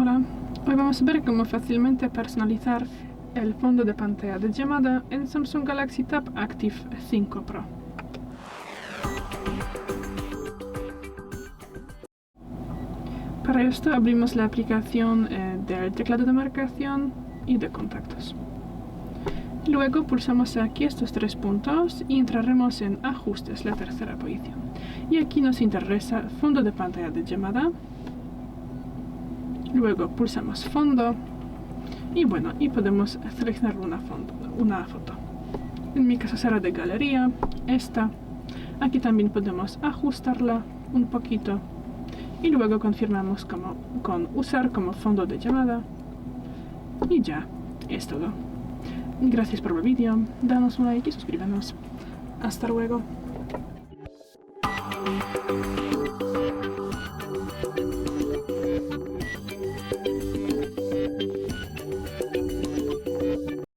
Hola, hoy vamos a ver cómo fácilmente personalizar el fondo de pantalla de llamada en Samsung Galaxy Tab Active 5 Pro. Para esto abrimos la aplicación del teclado de marcación y de contactos. Luego pulsamos aquí estos tres puntos y entraremos en Ajustes, la tercera posición. Y aquí nos interesa fondo de pantalla de llamada. Luego pulsamos Fondo y podemos seleccionar una foto. En mi caso será de galería, esta. Aquí también podemos ajustarla un poquito y luego confirmamos con usar como fondo de llamada y ya, es todo. Gracias por el vídeo, danos un like y suscríbanos. Hasta luego.